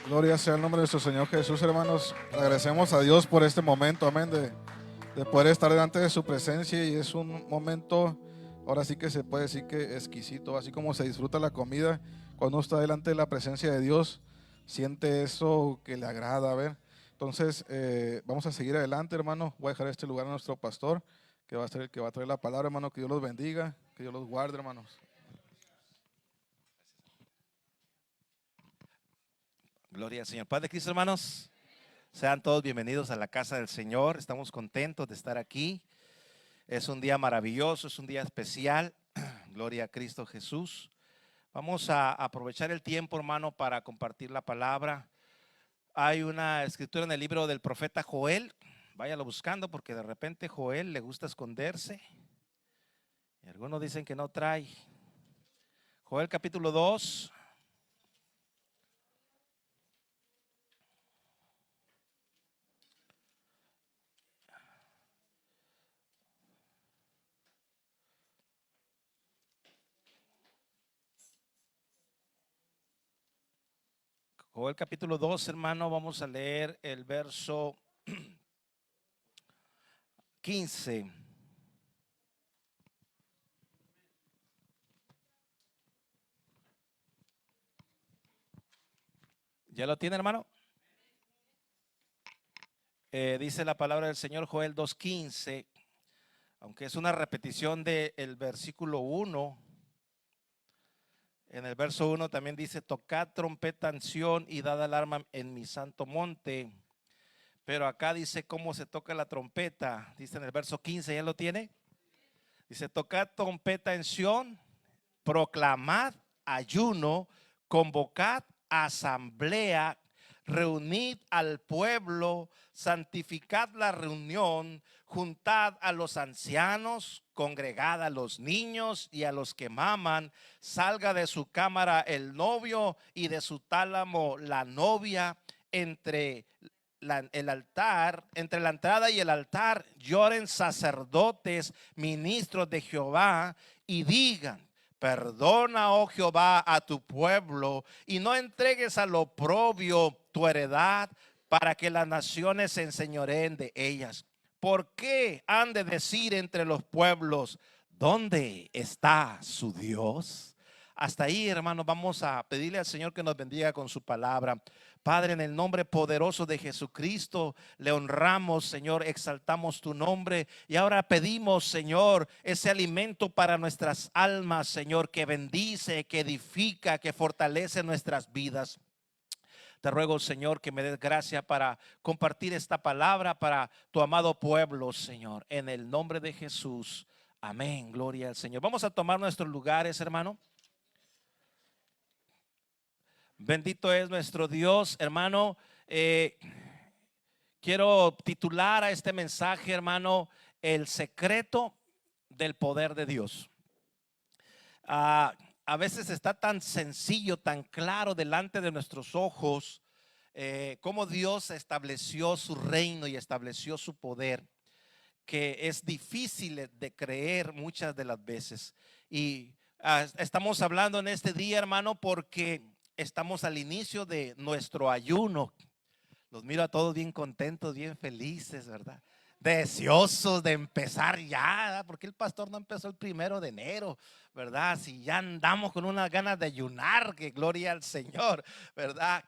Gloria sea el nombre de nuestro Señor Jesús, hermanos. Agradecemos a Dios por este momento, amén, de poder estar delante de su presencia. Y es un momento, ahora sí que se puede decir que exquisito, así como se disfruta la comida. Cuando uno está delante de la presencia de Dios, siente eso que le agrada, a ver. Entonces, vamos a seguir adelante, hermano. Voy a dejar este lugar a nuestro pastor, que va a ser el que va a traer la palabra, hermano. Que Dios los bendiga, que Dios los guarde, hermanos. Gloria al Señor. Paz de Cristo, hermanos. Sean todos bienvenidos a la casa del Señor. Estamos contentos de estar aquí. Es un día maravilloso, es un día especial. Gloria a Cristo Jesús. Vamos a aprovechar el tiempo, hermano, para compartir la palabra. Hay una escritura en el libro del profeta Joel. Váyalo buscando porque de repente Joel le gusta esconderse. Y algunos dicen que no trae. Joel capítulo 2. Joel capítulo 2, hermano, vamos a leer el verso 15. ¿Ya lo tiene, hermano? Dice la palabra del Señor, Joel 2:15, aunque es una repetición del versículo 1. En el verso 1 también dice: tocad trompeta en Sión y dad alarma en mi santo monte. Pero acá dice cómo se toca la trompeta. Dice en el verso 15, ¿ya lo tiene? Dice: tocad trompeta en Sión, proclamad ayuno, convocad asamblea, reunid al pueblo, santificad la reunión, juntad a los ancianos, congregad a los niños y a los que maman, salga de su cámara el novio y de su tálamo la novia. Entre el altar, entre la entrada y el altar, lloren sacerdotes, ministros de Jehová, y digan: perdona, oh Jehová, a tu pueblo, y no entregues al oprobio tu heredad, para que las naciones se enseñoreen de ellas. ¿Por qué han de decir entre los pueblos: ¿dónde está su Dios? Hasta ahí, hermanos, vamos a pedirle al Señor que nos bendiga con su palabra. Padre, en el nombre poderoso de Jesucristo, le honramos, Señor, exaltamos tu nombre. Y ahora pedimos, Señor, ese alimento para nuestras almas, Señor, que bendice, que edifica, que fortalece nuestras vidas. Te ruego, Señor, que me des gracia para compartir esta palabra para tu amado pueblo, Señor, en el nombre de Jesús. Amén, gloria al Señor. Vamos a tomar nuestros lugares, hermano. Bendito es nuestro Dios, hermano. Quiero titular a este mensaje, hermano, el secreto del poder de Dios. A veces está tan sencillo, tan claro delante de nuestros ojos, cómo Dios estableció su reino y estableció su poder, que es difícil de creer muchas de las veces. Y estamos hablando en este día, hermano, porque estamos al inicio de nuestro ayuno. Los miro a todos bien contentos, bien felices, ¿verdad? Deseosos de empezar ya, ¿verdad? Porque el pastor no empezó el 1 de enero, ¿verdad? Si ya andamos con unas ganas de ayunar, que gloria al Señor, ¿verdad?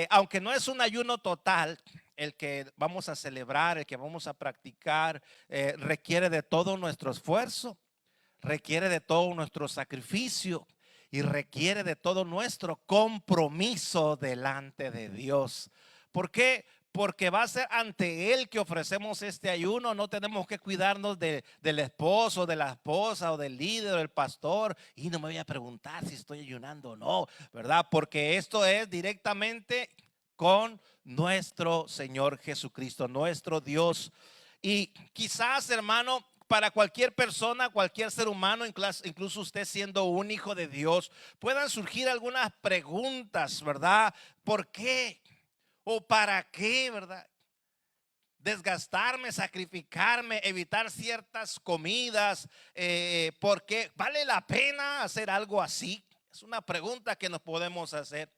Aunque no es un ayuno total, el que vamos a celebrar, el que vamos a practicar, requiere de todo nuestro esfuerzo, requiere de todo nuestro sacrificio y requiere de todo nuestro compromiso delante de Dios. ¿Por qué? Porque va a ser ante Él que ofrecemos este ayuno. No tenemos que cuidarnos del esposo, de la esposa, o del líder, o del pastor. Y no me voy a preguntar si estoy ayunando o no, ¿verdad? Porque esto es directamente con nuestro Señor Jesucristo, nuestro Dios. Y quizás, hermano, para cualquier persona, cualquier ser humano, incluso usted siendo un hijo de Dios, puedan surgir algunas preguntas, ¿verdad? ¿Por qué? ¿O para qué, verdad? Desgastarme, sacrificarme, evitar ciertas comidas, ¿por qué vale la pena hacer algo así? Es una pregunta que nos podemos hacer.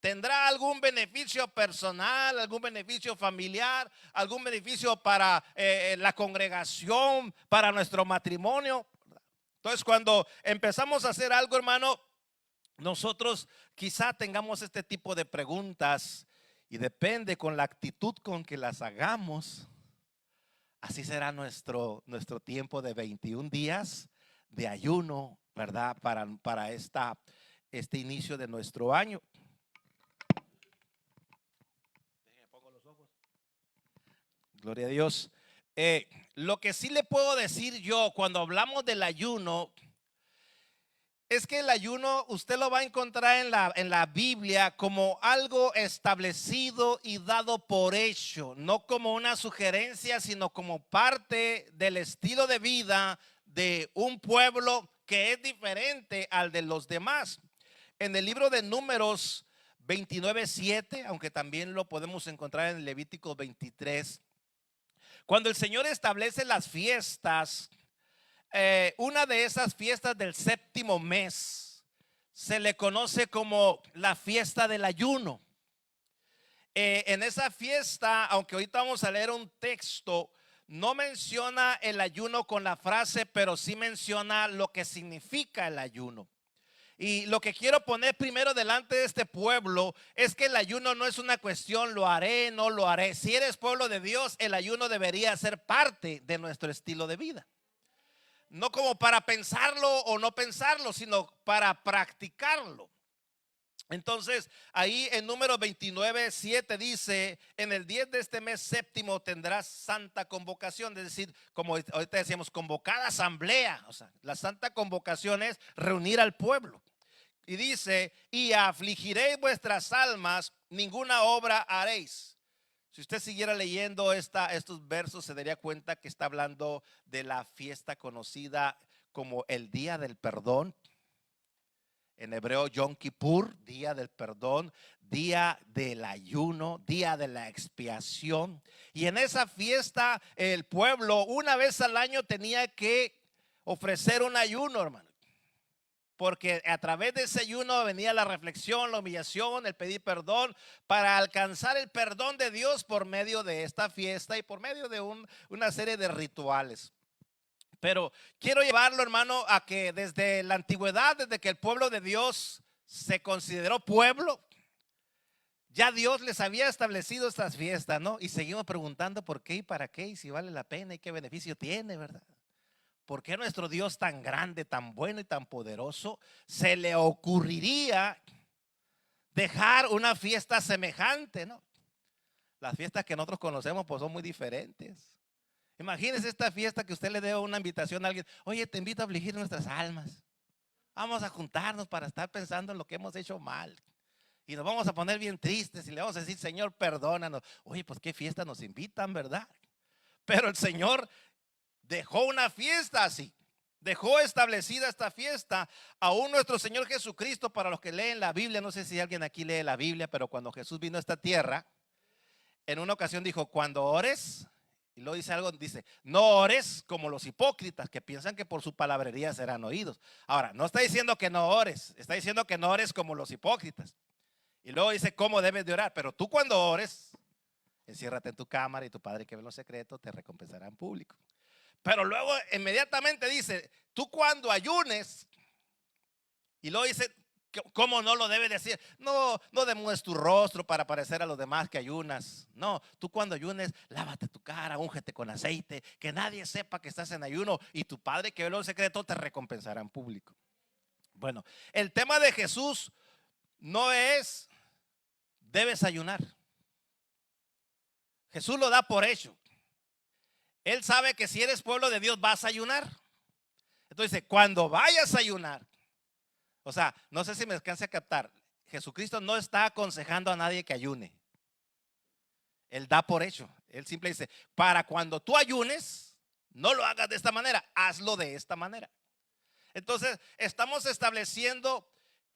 ¿Tendrá algún beneficio personal, algún beneficio familiar, algún beneficio para la congregación, para nuestro matrimonio? Entonces, cuando empezamos a hacer algo, hermano, nosotros quizá tengamos este tipo de preguntas y depende con la actitud con que las hagamos. Así será nuestro tiempo de 21 días de ayuno, ¿verdad? Para este inicio de nuestro año. Pongo los ojos. Gloria a Dios. Lo que sí le puedo decir yo cuando hablamos del ayuno es que el ayuno usted lo va a encontrar en la Biblia como algo establecido y dado por hecho, no como una sugerencia, sino como parte del estilo de vida de un pueblo que es diferente al de los demás. En el libro de Números 29:7, aunque también lo podemos encontrar en Levítico 23, cuando el Señor establece las fiestas, una de esas fiestas del séptimo mes se le conoce como la fiesta del ayuno. En esa fiesta, aunque ahorita vamos a leer un texto, no menciona el ayuno con la frase, pero sí menciona lo que significa el ayuno. Y lo que quiero poner primero delante de este pueblo es que el ayuno no es una cuestión, lo haré, no lo haré. Si eres pueblo de Dios, el ayuno debería ser parte de nuestro estilo de vida. No como para pensarlo o no pensarlo, sino para practicarlo. Entonces, ahí en número 29:7 dice: en el 10 de este mes séptimo tendrás santa convocación. Es decir, como ahorita decíamos, convocada asamblea. O sea, la santa convocación es reunir al pueblo. Y dice: y afligiréis vuestras almas, ninguna obra haréis. Si usted siguiera leyendo estos versos, se daría cuenta que está hablando de la fiesta conocida como el día del perdón. En hebreo, Yom Kippur, día del perdón, día del ayuno, día de la expiación. Y en esa fiesta, el pueblo una vez al año tenía que ofrecer un ayuno, hermano. Porque a través de ese ayuno venía la reflexión, la humillación, el pedir perdón, para alcanzar el perdón de Dios por medio de esta fiesta y por medio de una serie de rituales. Pero quiero llevarlo, hermano, a que desde la antigüedad, desde que el pueblo de Dios se consideró pueblo, ya Dios les había establecido estas fiestas, ¿no? Y seguimos preguntando por qué y para qué, y si vale la pena y qué beneficio tiene, ¿verdad? ¿Por qué nuestro Dios tan grande, tan bueno y tan poderoso se le ocurriría dejar una fiesta semejante, ¿no? Las fiestas que nosotros conocemos pues son muy diferentes. Imagínese esta fiesta que usted le dé una invitación a alguien: oye, te invito a afligir nuestras almas. Vamos a juntarnos para estar pensando en lo que hemos hecho mal. Y nos vamos a poner bien tristes y le vamos a decir: Señor, perdónanos. Oye, pues qué fiesta nos invitan, ¿verdad? Pero el Señor dejó una fiesta así. Dejó establecida esta fiesta. Aún nuestro Señor Jesucristo, para los que leen la Biblia, no sé si alguien aquí lee la Biblia, pero cuando Jesús vino a esta tierra, en una ocasión dijo: cuando ores, y luego dice algo, dice: no ores como los hipócritas, que piensan que por su palabrería serán oídos. Ahora, no está diciendo que no ores, está diciendo que no ores como los hipócritas. Y luego dice cómo debes de orar. Pero tú, cuando ores, enciérrate en tu cámara y tu Padre que ve en lo secreto te recompensará en público. Pero luego inmediatamente dice: tú cuando ayunes, y luego dice cómo no lo debe decir. No demuestres tu rostro para parecer a los demás que ayunas. No, tú cuando ayunes, lávate tu cara, úngete con aceite, que nadie sepa que estás en ayuno, y tu Padre que ve en lo secreto te recompensará en público. Bueno, el tema de Jesús no es debes ayunar. Jesús lo da por hecho. Él sabe que si eres pueblo de Dios vas a ayunar. Entonces, cuando vayas a ayunar, o sea, no sé si me alcance a captar, Jesucristo no está aconsejando a nadie que ayune. Él da por hecho. Él simple dice: para cuando tú ayunes, no lo hagas de esta manera, hazlo de esta manera. Entonces, estamos estableciendo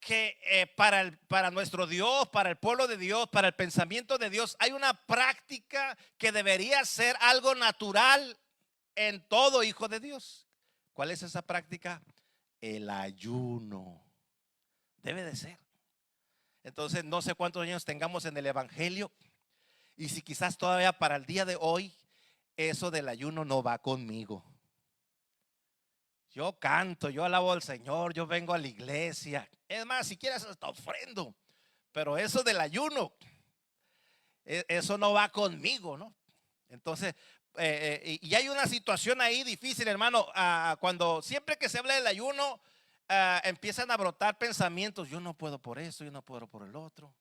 que para nuestro Dios, para el pueblo de Dios, para el pensamiento de Dios, hay una práctica que debería ser algo natural en todo hijo de Dios. ¿Cuál es esa práctica? El ayuno. Debe de ser. Entonces no sé cuántos años tengamos en el evangelio, y si quizás todavía para el día de hoy eso del ayuno no va conmigo. Yo canto, yo alabo al Señor, yo vengo a la iglesia. Es más, si quieres hasta ofrendo. Pero eso del ayuno, eso no va conmigo, ¿no? Entonces, y hay una situación ahí difícil, hermano. Cuando siempre que se habla del ayuno, empiezan a brotar pensamientos. Yo no puedo por eso, yo no puedo por el otro.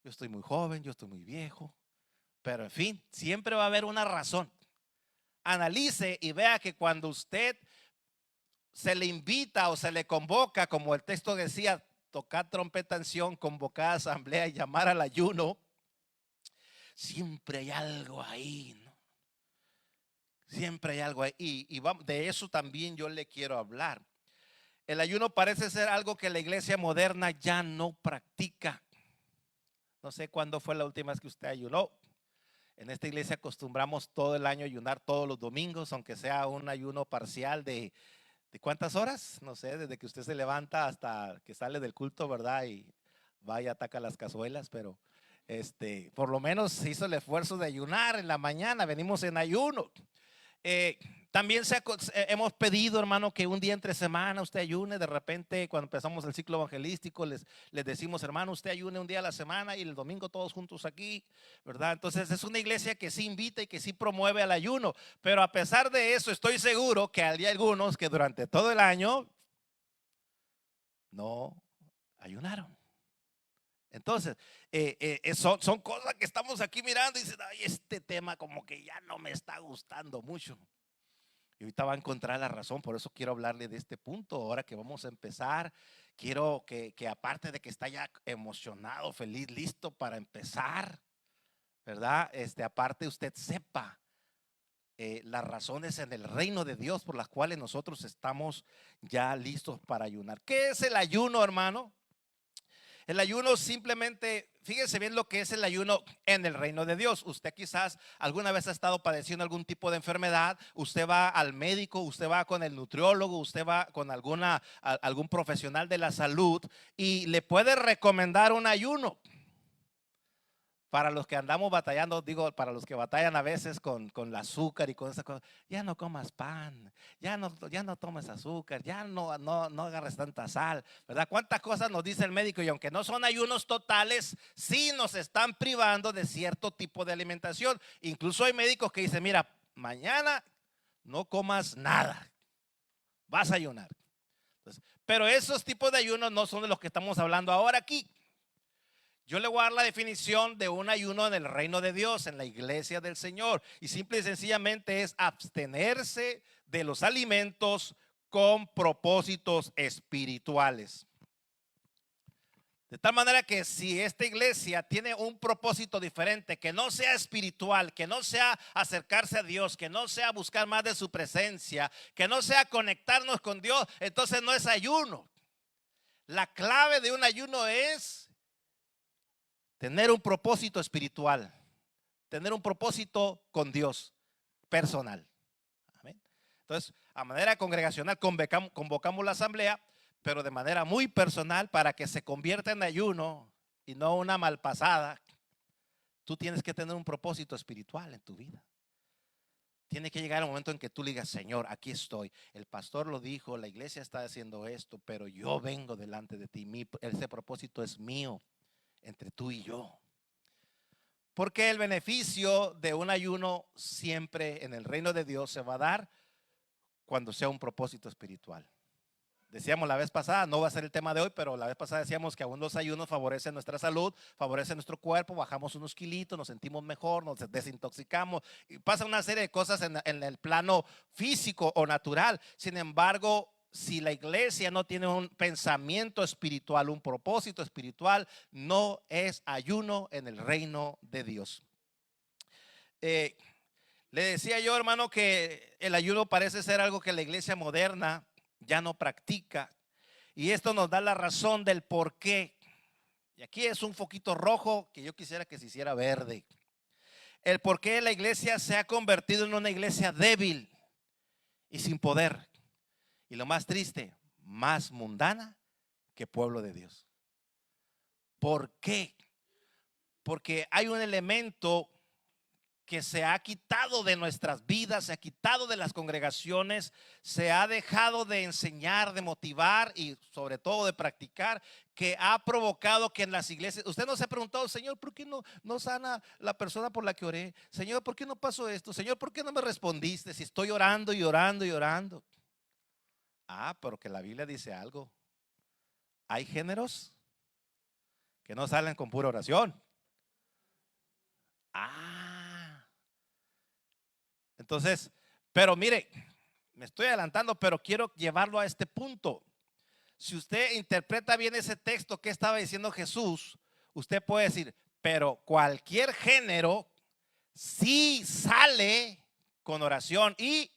Yo estoy muy joven, yo estoy muy viejo. Pero en fin, siempre va a haber una razón. Analice y vea que cuando usted se le invita o se le convoca, como el texto decía, tocar trompeta en Sión, convocar a asamblea y llamar al ayuno, siempre hay algo ahí, ¿no? Siempre hay algo ahí. Y de eso también yo le quiero hablar. El ayuno parece ser algo que la iglesia moderna ya no practica. No sé cuándo fue la última vez que usted ayunó. En esta iglesia acostumbramos todo el año a ayunar todos los domingos, aunque sea un ayuno parcial de ¿cuántas horas? No sé, desde que usted se levanta hasta que sale del culto, ¿verdad? Y va y ataca las cazuelas, pero por lo menos se hizo el esfuerzo de ayunar en la mañana, venimos en ayuno. También hemos pedido, hermano, que un día entre semana usted ayune. De repente, cuando empezamos el ciclo evangelístico, les decimos, hermano, usted ayune un día a la semana y el domingo todos juntos aquí, ¿verdad? Entonces es una iglesia que sí invita y que sí promueve al ayuno. Pero a pesar de eso, estoy seguro que hay algunos que durante todo el año no ayunaron. Entonces, son cosas que estamos aquí mirando y dicen, ay, este tema como que ya no me está gustando mucho. Y ahorita va a encontrar la razón, por eso quiero hablarle de este punto. Ahora que vamos a empezar, quiero que aparte de que está ya emocionado, feliz, listo para empezar, ¿verdad? Aparte usted sepa las razones en el reino de Dios por las cuales nosotros estamos ya listos para ayunar. ¿Qué es el ayuno, hermano? El ayuno simplemente, fíjense bien lo que es el ayuno en el reino de Dios. Usted quizás alguna vez ha estado padeciendo algún tipo de enfermedad, usted va al médico, usted va con el nutriólogo, usted va con algún profesional de la salud y le puede recomendar un ayuno. Para los que andamos batallando, digo, para los que batallan a veces con el azúcar y con esas cosas, ya no comas pan, ya no tomes azúcar, ya no agarres tanta sal, ¿verdad? ¿Cuántas cosas nos dice el médico? Y aunque no son ayunos totales, sí nos están privando de cierto tipo de alimentación. Incluso hay médicos que dicen, mira, mañana no comas nada, vas a ayunar. Entonces, pero esos tipos de ayunos no son de los que estamos hablando ahora aquí. Yo le voy a dar la definición de un ayuno en el reino de Dios, en la iglesia del Señor. Y simple y sencillamente es abstenerse de los alimentos con propósitos espirituales. De tal manera que si esta iglesia tiene un propósito diferente, que no sea espiritual, que no sea acercarse a Dios, que no sea buscar más de su presencia, que no sea conectarnos con Dios, entonces no es ayuno. La clave de un ayuno es tener un propósito espiritual, tener un propósito con Dios personal. Amén. Entonces, a manera congregacional convocamos la asamblea, pero de manera muy personal para que se convierta en ayuno y no una malpasada. Tú tienes que tener un propósito espiritual en tu vida. Tiene que llegar el momento en que tú le digas, Señor, aquí estoy. El pastor lo dijo, la iglesia está haciendo esto, pero yo vengo delante de ti. Ese propósito es mío, entre tú y yo. Porque el beneficio de un ayuno siempre en el reino de Dios se va a dar cuando sea un propósito espiritual. Decíamos la vez pasada, no va a ser el tema de hoy, pero la vez pasada decíamos que aún los ayunos favorecen nuestra salud, favorecen nuestro cuerpo, bajamos unos kilitos, nos sentimos mejor, nos desintoxicamos y pasa una serie de cosas en el plano físico o natural. Sin embargo, si la iglesia no tiene un pensamiento espiritual, un propósito espiritual, no es ayuno en el reino de Dios. Le decía yo, hermano, que el ayuno parece ser algo que la iglesia moderna ya no practica. Y esto nos da la razón del por qué. Y aquí es un foquito rojo que yo quisiera que se hiciera verde. El por qué la iglesia se ha convertido en una iglesia débil y sin poder. Y lo más triste, más mundana que pueblo de Dios. ¿Por qué? Porque hay un elemento que se ha quitado de nuestras vidas, se ha quitado de las congregaciones, se ha dejado de enseñar, de motivar y sobre todo de practicar, que ha provocado que en las iglesias, usted no se ha preguntado, Señor, ¿por qué no sana la persona por la que oré? Señor, ¿por qué no pasó esto? Señor, ¿por qué no me respondiste? Si estoy orando y orando y orando. Pero que la Biblia dice algo. Hay géneros que no salen con pura oración. Entonces, pero mire, me estoy adelantando, pero quiero llevarlo a este punto. Si usted interpreta bien ese texto que estaba diciendo Jesús, usted puede decir, pero cualquier género sí sale con oración y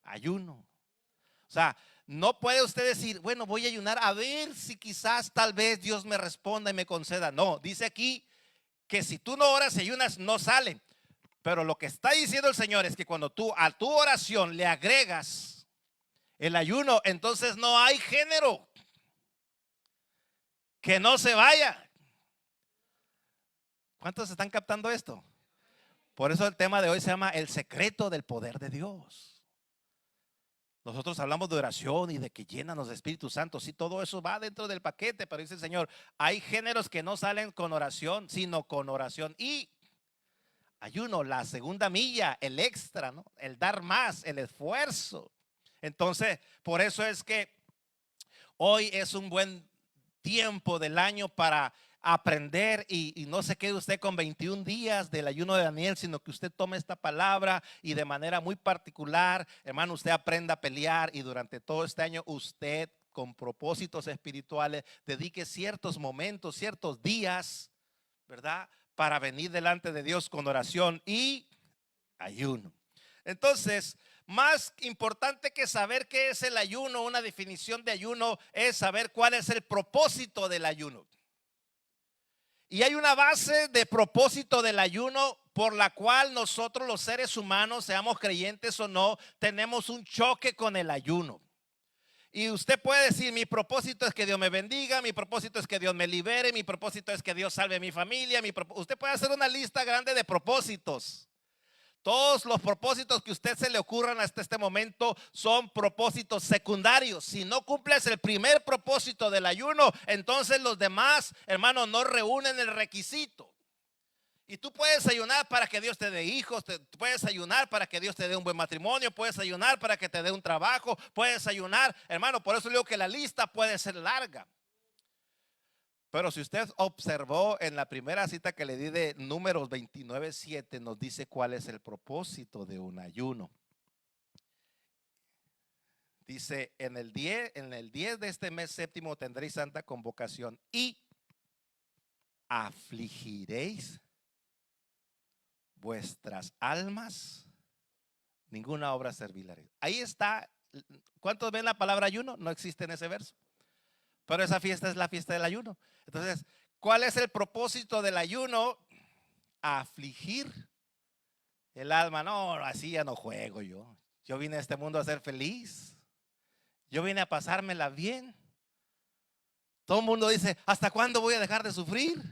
ayuno. O sea, no puede usted decir, bueno, voy a ayunar a ver si quizás tal vez Dios me responda y me conceda. No, dice aquí que si tú no oras y ayunas, no salen. Pero lo que está diciendo el Señor es que cuando tú a tu oración le agregas el ayuno, entonces no hay género que no se vaya. ¿Cuántos están captando esto? Por eso el tema de hoy se llama el secreto del poder de Dios. Nosotros hablamos de oración y de que llénanos de Espíritu Santo. Sí, todo eso va dentro del paquete, pero dice el Señor, hay géneros que no salen con oración, sino con oración y ayuno, la segunda milla, el extra, ¿no? El dar más, el esfuerzo. Entonces, por eso es que hoy es un buen tiempo del año para aprender y no se quede usted con 21 días del ayuno de Daniel, sino que usted tome esta palabra y de manera muy particular, hermano, usted aprenda a pelear y durante todo este año usted con propósitos espirituales dedique ciertos momentos, ciertos días, ¿verdad? Para venir delante de Dios con oración y ayuno. Entonces, más importante que saber qué es el ayuno, una definición de ayuno, es saber cuál es el propósito del ayuno. Y hay una base de propósito del ayuno por la cual nosotros los seres humanos, seamos creyentes o no, tenemos un choque con el ayuno. Y usted puede decir, mi propósito es que Dios me bendiga, mi propósito es que Dios me libere, mi propósito es que Dios salve a mi familia. Usted puede hacer una lista grande de propósitos. Todos los propósitos que a usted se le ocurran hasta este momento son propósitos secundarios. Si no cumples el primer propósito del ayuno, entonces los demás, hermanos, no reúnen el requisito. Y tú puedes ayunar para que Dios te dé hijos, puedes ayunar para que Dios te dé un buen matrimonio, puedes ayunar para que te dé un trabajo, puedes ayunar, hermano, por eso digo que la lista puede ser larga. Pero si usted observó en la primera cita que le di de Números 29:7, nos dice cuál es el propósito de un ayuno. Dice, en el 10 de este mes séptimo tendréis santa convocación y afligiréis vuestras almas, ninguna obra servil haréis. Ahí está. ¿Cuántos ven la palabra ayuno? No existe en ese verso. Pero esa fiesta es la fiesta del ayuno. Entonces, ¿cuál es el propósito del ayuno? Afligir el alma. No, así ya no juego yo. Yo vine a este mundo a ser feliz. Yo vine a pasármela bien. Todo el mundo dice, ¿hasta cuándo voy a dejar de sufrir?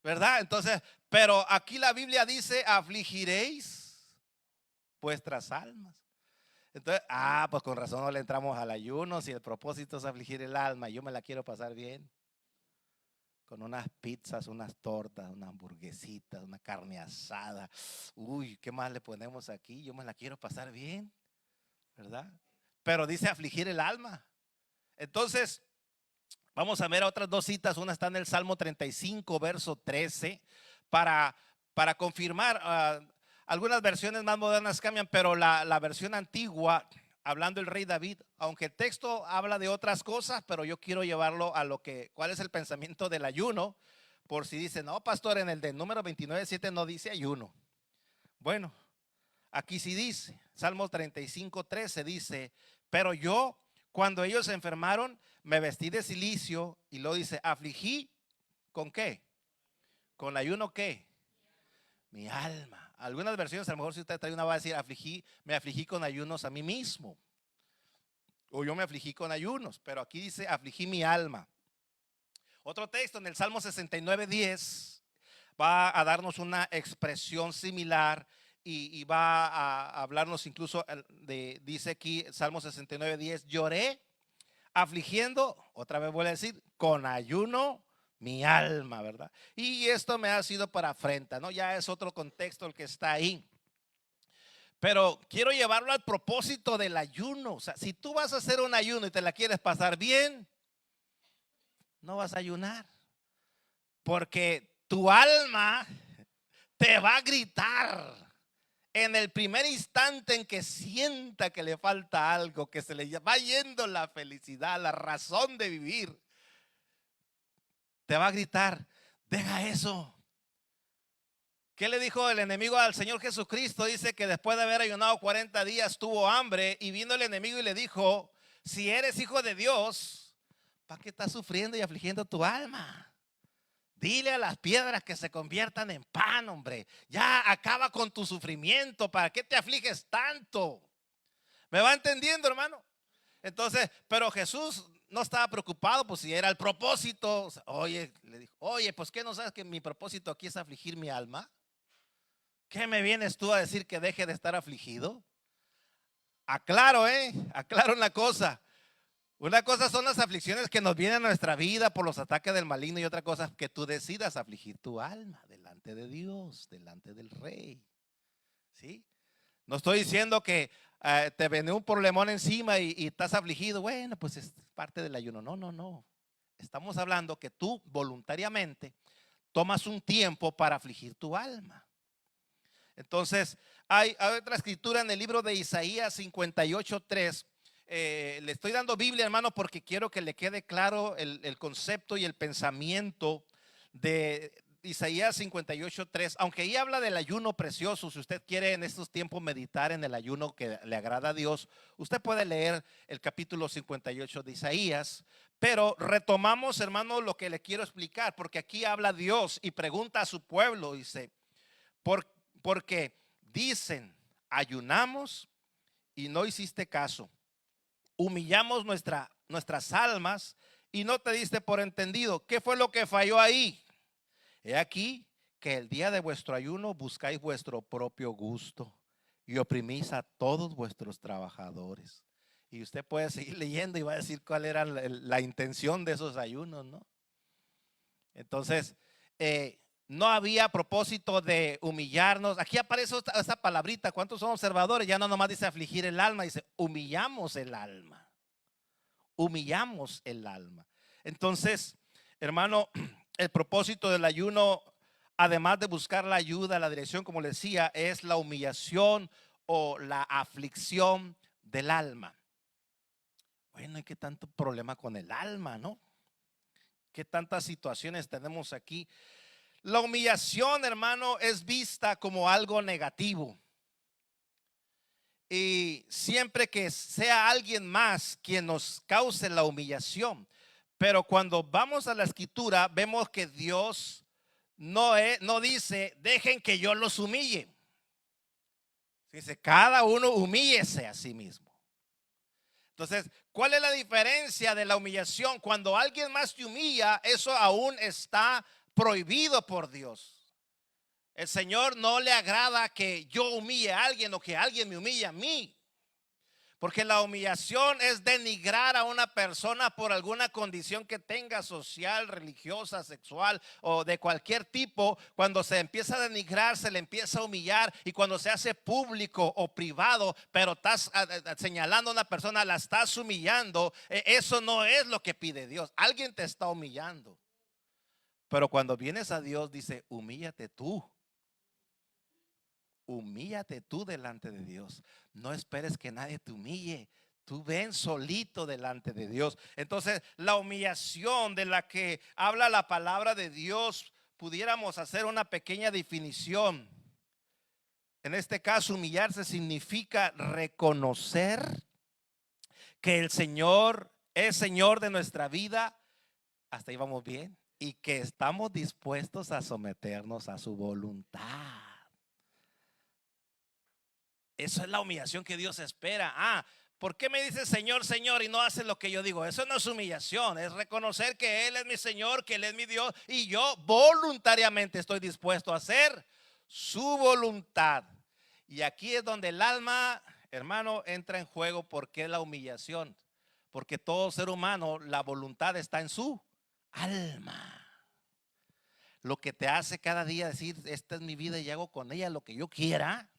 ¿Verdad? Entonces, pero aquí la Biblia dice, afligiréis vuestras almas. Entonces, pues con razón no le entramos al ayuno si el propósito es afligir el alma. Yo me la quiero pasar bien. Con unas pizzas, unas tortas, unas hamburguesitas, una carne asada. Uy, ¿qué más le ponemos aquí? Yo me la quiero pasar bien, ¿verdad? Pero dice afligir el alma. Entonces, vamos a ver otras dos citas. Una está en el Salmo 35, verso 13, para confirmar. Algunas versiones más modernas cambian, pero la versión antigua, hablando el rey David, aunque el texto habla de otras cosas, pero yo quiero llevarlo a cuál es el pensamiento del ayuno, por si dice, no, pastor, en el de número 29:7 no dice ayuno. Bueno, aquí sí dice, Salmo 35:13 dice, pero yo, cuando ellos se enfermaron, me vestí de cilicio, y luego dice, afligí, ¿con qué? ¿Con ayuno qué? Mi alma. Algunas versiones, a lo mejor si usted trae una, va a decir, me afligí con ayunos a mí mismo. O yo me afligí con ayunos, pero aquí dice, afligí mi alma. Otro texto en el Salmo 69:10 va a darnos una expresión similar y va a hablarnos incluso dice aquí Salmo 69:10, lloré afligiendo, otra vez voy a decir, con ayuno mi alma, ¿verdad? Y esto me ha sido para afrenta, ¿no? Ya es otro contexto el que está ahí. Pero quiero llevarlo al propósito del ayuno. O sea, si tú vas a hacer un ayuno y te la quieres pasar bien, no vas a ayunar. Porque tu alma te va a gritar en el primer instante en que sienta que le falta algo, que se le va yendo la felicidad, la razón de vivir. Te va a gritar, deja eso. ¿Qué le dijo el enemigo al Señor Jesucristo? Dice que después de haber ayunado 40 días tuvo hambre y vino el enemigo y le dijo, si eres hijo de Dios, ¿para qué estás sufriendo y afligiendo tu alma? Dile a las piedras que se conviertan en pan, hombre. Ya acaba con tu sufrimiento. ¿Para qué te afliges tanto? ¿Me va entendiendo, hermano? Entonces, pero Jesús no estaba preocupado, pues si era el propósito. O sea, oye, le dijo, oye, pues ¿qué no sabes que mi propósito aquí es afligir mi alma? ¿Qué me vienes tú a decir que deje de estar afligido? Aclaro, aclaro una cosa. Una cosa son las aflicciones que nos vienen a nuestra vida por los ataques del maligno y otra cosa es que tú decidas afligir tu alma delante de Dios, delante del Rey. ¿Sí? No estoy diciendo que te viene un problemón encima y estás afligido. Bueno, pues es parte del ayuno. No, no, no. Estamos hablando que tú voluntariamente tomas un tiempo para afligir tu alma. Entonces, hay otra escritura en el libro de Isaías 58:3. Le estoy dando Biblia, hermano, porque quiero que le quede claro el concepto y el pensamiento de Isaías 58:3. Aunque ahí habla del ayuno precioso, si usted quiere en estos tiempos meditar en el ayuno que le agrada a Dios, usted puede leer el capítulo 58 de Isaías. Pero retomamos, hermano, lo que le quiero explicar, porque aquí habla Dios y pregunta a su pueblo, dice, porque dicen, ayunamos y no hiciste caso. Humillamos nuestras almas y no te diste por entendido. ¿Qué fue lo que falló ahí? He aquí que el día de vuestro ayuno buscáis vuestro propio gusto y oprimís a todos vuestros trabajadores. Y usted puede seguir leyendo y va a decir cuál era la intención de esos ayunos, ¿no? Entonces, no había propósito de humillarnos. Aquí aparece esta palabrita. ¿Cuántos son observadores? Ya no nomás dice afligir el alma, dice humillamos el alma. Humillamos el alma. Entonces, hermano, el propósito del ayuno, además de buscar la ayuda, la dirección, como le decía, es la humillación o la aflicción del alma. Bueno, ¿y qué tanto problema con el alma, no? ¿Qué tantas situaciones tenemos aquí? La humillación, hermano, es vista como algo negativo. Y siempre que sea alguien más quien nos cause la humillación. Pero cuando vamos a la escritura, vemos que Dios no dice, dejen que yo los humille. Dice, cada uno humíllese a sí mismo. Entonces, ¿cuál es la diferencia de la humillación? Cuando alguien más te humilla, eso aún está prohibido por Dios. El Señor no le agrada que yo humille a alguien o que alguien me humille a mí. Porque la humillación es denigrar a una persona por alguna condición que tenga, social, religiosa, sexual o de cualquier tipo. Cuando se empieza a denigrar, se le empieza a humillar, y cuando se hace público o privado, pero estás señalando a una persona, la estás humillando. Eso no es lo que pide Dios. Alguien te está humillando. Pero cuando vienes a Dios, dice, humíllate tú. Humíllate tú delante de Dios. No esperes que nadie te humille. Tú ven solito delante de Dios. Entonces, la humillación de la que habla la palabra de Dios, pudiéramos hacer una pequeña definición. En este caso, humillarse significa reconocer que el Señor es Señor de nuestra vida. Hasta ahí vamos bien. Y que estamos dispuestos a someternos a su voluntad. Eso es la humillación que Dios espera. ¿Por qué me dice Señor, Señor y no hace lo que yo digo? Eso no es humillación, es reconocer que Él es mi Señor, que Él es mi Dios y yo voluntariamente estoy dispuesto a hacer su voluntad. Y aquí es donde el alma, hermano, entra en juego. ¿Por qué la humillación? Porque todo ser humano, la voluntad está en su alma. Lo que te hace cada día decir, esta es mi vida y hago con ella lo que yo quiera.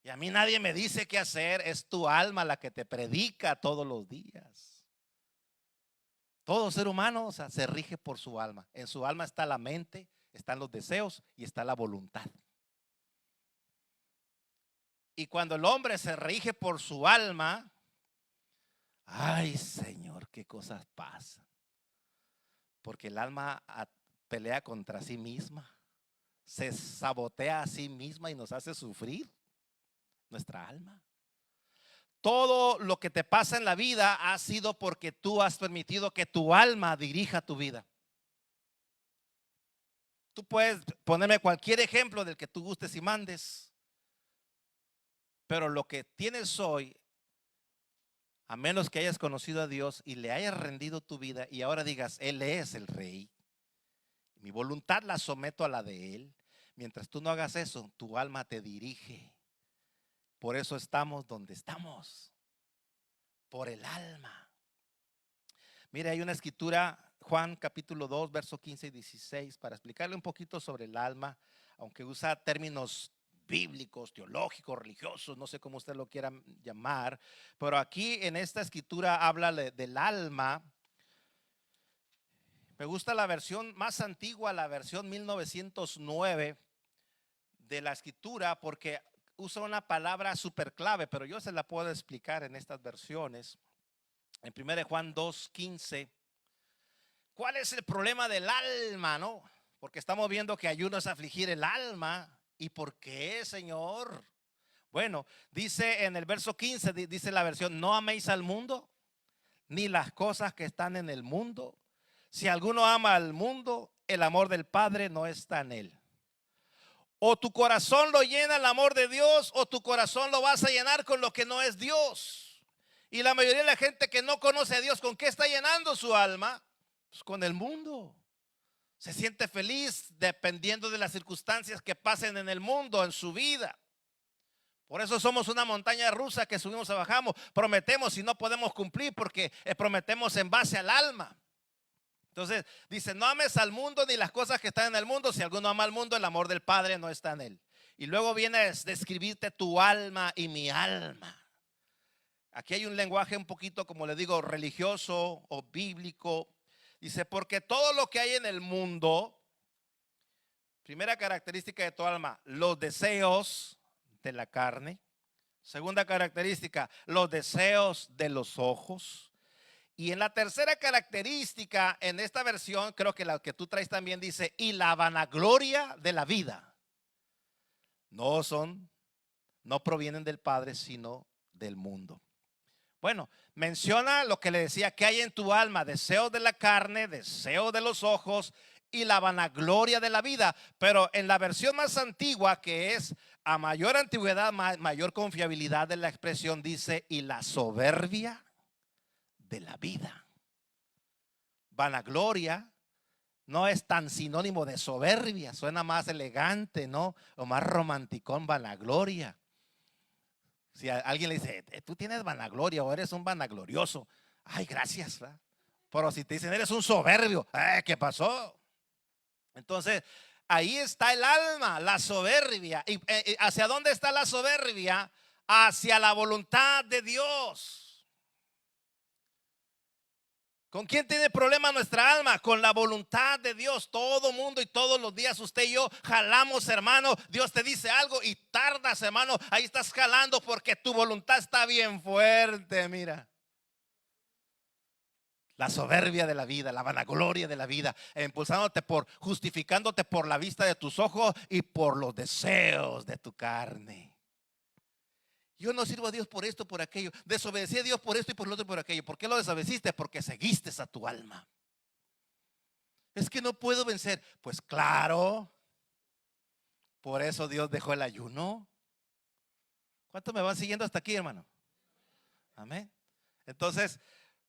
Y a mí nadie me dice qué hacer, es tu alma la que te predica todos los días. Todo ser humano, o sea, se rige por su alma. En su alma está la mente, están los deseos y está la voluntad. Y cuando el hombre se rige por su alma, ay Señor, qué cosas pasan. Porque el alma pelea contra sí misma, se sabotea a sí misma y nos hace sufrir. Nuestra alma. Todo lo que te pasa en la vida ha sido porque tú has permitido que tu alma dirija tu vida. Tú puedes ponerme cualquier ejemplo del que tú gustes y mandes, pero lo que tienes hoy, a menos que hayas conocido a Dios y le hayas rendido tu vida y ahora digas, Él es el Rey, mi voluntad la someto a la de Él. Mientras tú no hagas eso, tu alma te dirige. Por eso estamos donde estamos, por el alma. Mire, hay una escritura, Juan capítulo 2, verso 15 y 16, para explicarle un poquito sobre el alma, aunque usa términos bíblicos, teológicos, religiosos, no sé cómo usted lo quiera llamar, pero aquí en esta escritura habla del alma. Me gusta la versión más antigua, la versión 1909 de la escritura, porque usa una palabra súper clave, pero yo se la puedo explicar en estas versiones. En 1 Juan 2:15, ¿cuál es el problema del alma, no? Porque estamos viendo que ayuno es afligir el alma. ¿Y por qué, Señor? Bueno, dice en el verso 15, dice la versión, no améis al mundo, ni las cosas que están en el mundo. Si alguno ama al mundo, el amor del Padre no está en él. O tu corazón lo llena el amor de Dios, o tu corazón lo vas a llenar con lo que no es Dios. Y la mayoría de la gente que no conoce a Dios, ¿con qué está llenando su alma? Pues con el mundo. Se siente feliz dependiendo de las circunstancias que pasen en el mundo, en su vida. Por eso somos una montaña rusa que subimos y bajamos. Prometemos y no podemos cumplir porque prometemos en base al alma. Entonces dice, no ames al mundo ni las cosas que están en el mundo. Si alguno ama al mundo, el amor del Padre no está en él. Y luego viene a describirte tu alma y mi alma. Aquí hay un lenguaje un poquito, como le digo, religioso o bíblico. Dice, porque todo lo que hay en el mundo, primera característica de tu alma, los deseos de la carne. Segunda característica, los deseos de los ojos. Y en la tercera característica, en esta versión, creo que la que tú traes también dice, y la vanagloria de la vida. No provienen del Padre, sino del mundo. Bueno, menciona lo que le decía, que hay en tu alma, deseos de la carne, deseos de los ojos y la vanagloria de la vida. Pero en la versión más antigua, que es a mayor antigüedad, mayor confiabilidad de la expresión, dice, y la soberbia de la vida. Vanagloria no es tan sinónimo de soberbia, suena más elegante, ¿no? O más romanticón, vanagloria. Si a alguien le dice, tú tienes vanagloria o eres un vanaglorioso, ay, gracias, ¿verdad? Pero si te dicen, eres un soberbio, ¿qué pasó? Entonces, ahí está el alma, la soberbia. ¿Y hacia dónde está la soberbia? Hacia la voluntad de Dios. ¿Con quién tiene problema nuestra alma? Con la voluntad de Dios. Todo mundo y todos los días usted y yo jalamos, hermano. Dios te dice algo y tardas, hermano. Ahí estás jalando porque tu voluntad está bien fuerte, mira. La soberbia de la vida, la vanagloria de la vida, justificándote por la vista de tus ojos y por los deseos de tu carne. Yo no sirvo a Dios por esto, por aquello. Desobedecí a Dios por esto y por lo otro y por aquello. ¿Por qué lo desobedeciste? Porque seguiste a tu alma. Es que no puedo vencer. Pues claro. Por eso Dios dejó el ayuno. ¿Cuántos me van siguiendo hasta aquí, hermano? Amén. Entonces,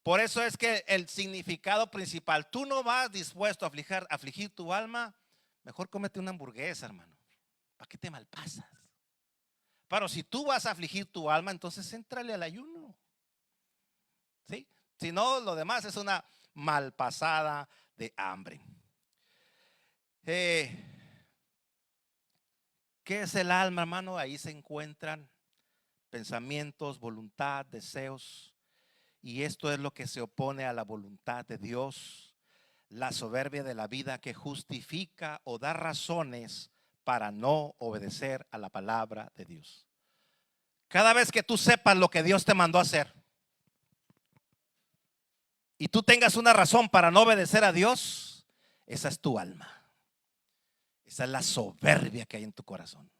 por eso es que el significado principal, tú no vas dispuesto a afligir tu alma, mejor cómete una hamburguesa, hermano. ¿Para qué te malpasas? Pero si tú vas a afligir tu alma, entonces éntrale al ayuno. ¿Sí? Si no, lo demás es una malpasada de hambre. ¿Qué es el alma, hermano? Ahí se encuentran pensamientos, voluntad, deseos. Y esto es lo que se opone a la voluntad de Dios. La soberbia de la vida que justifica o da razones para no obedecer a la palabra de Dios. Cada vez que tú sepas lo que Dios te mandó a hacer y tú tengas una razón para no obedecer a Dios, esa es tu alma. Esa es la soberbia que hay en tu corazón.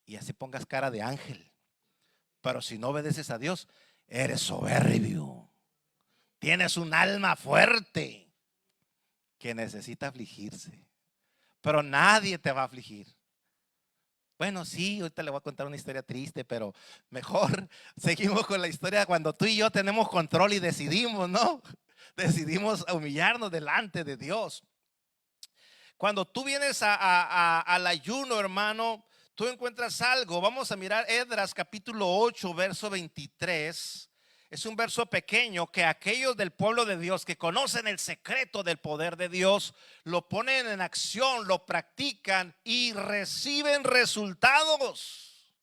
Y así pongas cara de ángel. Pero si no obedeces a Dios, eres soberbio. Tienes un alma fuerte que necesita afligirse. Pero nadie te va a afligir. Bueno, sí, ahorita le voy a contar una historia triste, pero mejor seguimos con la historia cuando tú y yo tenemos control y decidimos, ¿no? Decidimos humillarnos delante de Dios. Cuando tú vienes al ayuno, hermano, tú encuentras algo. Vamos a mirar Esdras capítulo 8, verso 23. Es un verso pequeño que aquellos del pueblo de Dios que conocen el secreto del poder de Dios, lo ponen en acción, lo practican y reciben resultados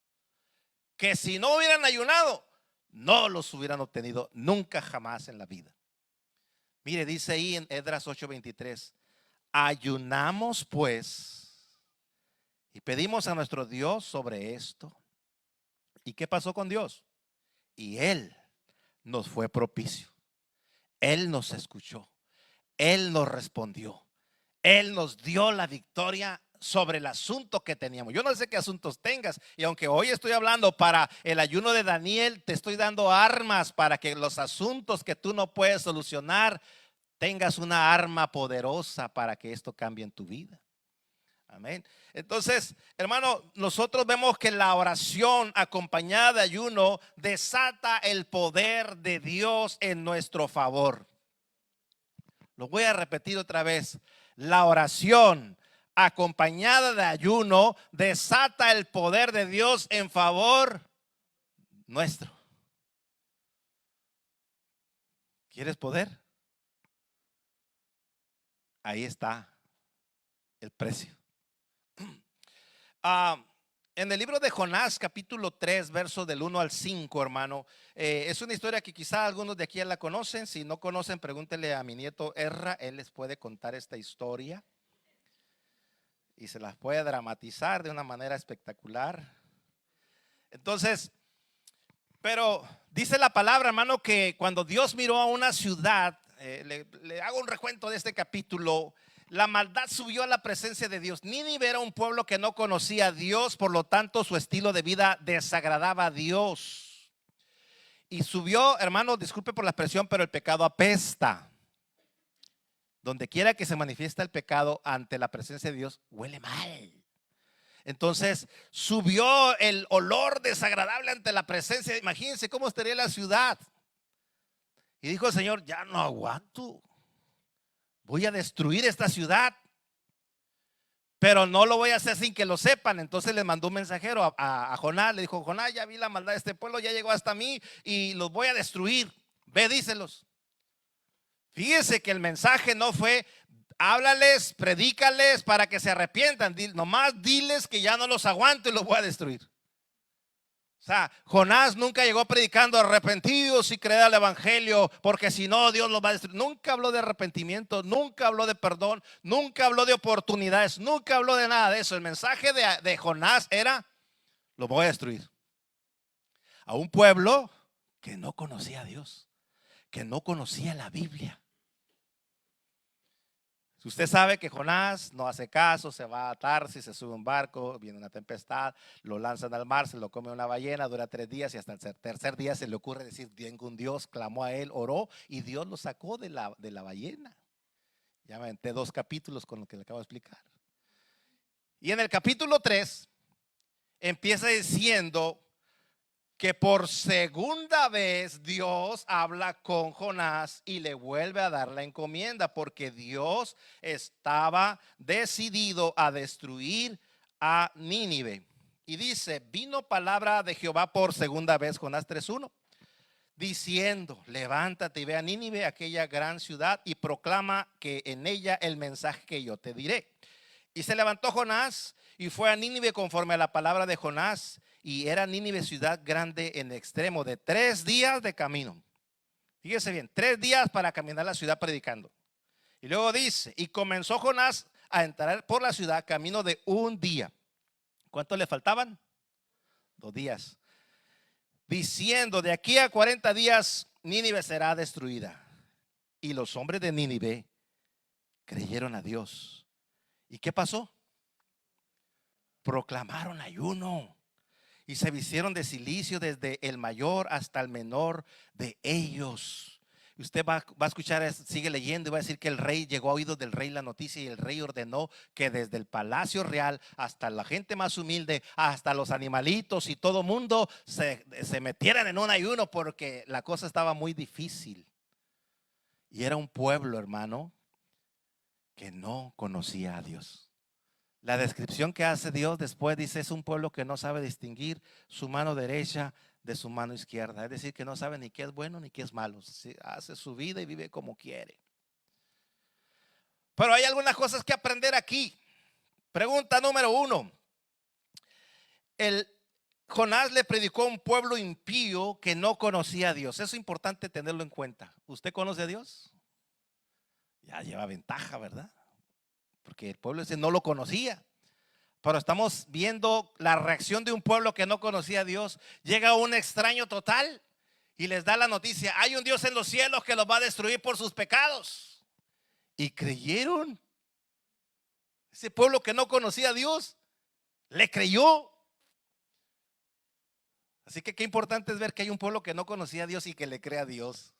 que si no hubieran ayunado, no los hubieran obtenido nunca jamás en la vida. Mire, dice ahí en Esdras 8:23. Ayunamos pues y pedimos a nuestro Dios sobre esto. ¿Y qué pasó con Dios? Y Él nos fue propicio. Él nos escuchó. Él nos respondió. Él nos dio la victoria sobre el asunto que teníamos. Yo no sé qué asuntos tengas. Y aunque hoy estoy hablando para el ayuno de Daniel, te estoy dando armas para que los asuntos que tú no puedes solucionar, tengas una arma poderosa para que esto cambie en tu vida. Amén. Entonces, hermano, nosotros vemos que la oración acompañada de ayuno desata el poder de Dios en nuestro favor. Lo voy a repetir otra vez. La oración acompañada de ayuno desata el poder de Dios en favor nuestro. ¿Quieres poder? Ahí está el precio. En el libro de Jonás, capítulo 3, verso del 1 al 5, hermano, es una historia que quizá algunos de aquí ya la conocen. Si no conocen, pregúntenle a mi nieto Erra, él les puede contar esta historia y se las puede dramatizar de una manera espectacular. Entonces, pero dice la palabra, hermano, que cuando Dios miró a una ciudad, le hago un recuento de este capítulo. La maldad subió a la presencia de Dios. Nínive era un pueblo que no conocía a Dios, por lo tanto su estilo de vida desagradaba a Dios. Y subió, hermano, disculpe por la expresión, pero el pecado apesta. Donde quiera que se manifiesta el pecado ante la presencia de Dios, huele mal. Entonces subió el olor desagradable ante la presencia. Imagínense cómo estaría la ciudad. Y dijo el Señor, ya no aguanto. Voy a destruir esta ciudad, pero no lo voy a hacer sin que lo sepan. Entonces le mandó un mensajero a Jonás. Le dijo, Jonás, ya vi la maldad de este pueblo, ya llegó hasta mí y los voy a destruir. Ve, díselos. Fíjese que el mensaje no fue, háblales, predícales para que se arrepientan. Nomás diles que ya no los aguanto y los voy a destruir. O sea, Jonás nunca llegó predicando arrepentidos y creed al evangelio, porque si no Dios los va a destruir. Nunca habló de arrepentimiento, nunca habló de perdón, nunca habló de oportunidades, nunca habló de nada de eso. El mensaje de Jonás era, lo voy a destruir. A un pueblo que no conocía a Dios, que no conocía la Biblia. Si usted sabe que Jonás no hace caso, se va a Tarsis, se sube a un barco, viene una tempestad, lo lanzan al mar, se lo come una ballena, dura 3 días y hasta el tercer día se le ocurre decir, tengo un Dios, clamó a él, oró y Dios lo sacó de la ballena. Ya me aventé 2 capítulos con lo que le acabo de explicar. Y en el capítulo 3 empieza diciendo que por segunda vez Dios habla con Jonás y le vuelve a dar la encomienda, porque Dios estaba decidido a destruir a Nínive. Y dice, vino palabra de Jehová por segunda vez, Jonás 3:1, diciendo, levántate y ve a Nínive, aquella gran ciudad, y proclama que en ella el mensaje que yo te diré. Y se levantó Jonás y fue a Nínive conforme a la palabra de Jonás. Y era Nínive ciudad grande en extremo, de 3 días de camino. Fíjese bien, 3 días para caminar la ciudad predicando. Y luego dice, y comenzó Jonás a entrar por la ciudad camino de 1 día. ¿Cuánto le faltaban? 2 días. Diciendo, de aquí a 40 días Nínive será destruida. Y los hombres de Nínive creyeron a Dios. ¿Y qué pasó? Proclamaron ayuno y se vistieron de cilicio desde el mayor hasta el menor de ellos. Y usted va a escuchar, sigue leyendo y va a decir que el rey, llegó a oídos del rey la noticia, y el rey ordenó que desde el palacio real hasta la gente más humilde, hasta los animalitos y todo mundo se metieran en un ayuno, porque la cosa estaba muy difícil. Y era un pueblo, hermano, que no conocía a Dios. La descripción que hace Dios después dice, es un pueblo que no sabe distinguir su mano derecha de su mano izquierda. Es decir, que no sabe ni qué es bueno ni qué es malo. Hace su vida y vive como quiere. Pero hay algunas cosas que aprender aquí. Pregunta número 1. Jonás le predicó a un pueblo impío que no conocía a Dios. Eso es importante tenerlo en cuenta. ¿Usted conoce a Dios? Ya lleva ventaja, ¿verdad? Porque el pueblo ese no lo conocía. Pero estamos viendo la reacción de un pueblo que no conocía a Dios. Llega un extraño total y les da la noticia: hay un Dios en los cielos que los va a destruir por sus pecados. Y creyeron. Ese pueblo que no conocía a Dios le creyó. Así que qué importante es ver que hay un pueblo que no conocía a Dios y que le cree a Dios.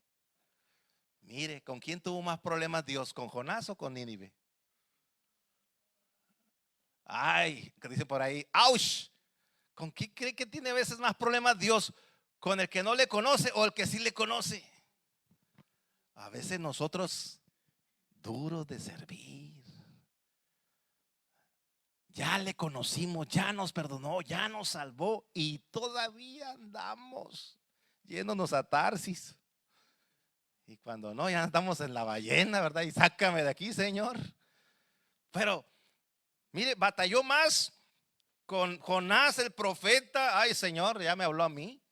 Mire, ¿con quién tuvo más problemas Dios? ¿Con Jonás o con Nínive? Ay, que dice por ahí, ¡ouch! ¿Con quién cree que tiene a veces más problemas Dios? ¿Con el que no le conoce o el que sí le conoce? A veces nosotros, duros de servir. Ya le conocimos, ya nos perdonó, ya nos salvó, y todavía andamos yéndonos a Tarsis. Y cuando no, ya estamos en la ballena, ¿verdad? Y sácame de aquí, Señor. Pero mire, batalló más con Jonás el profeta. Ay, Señor, ya me habló a mí.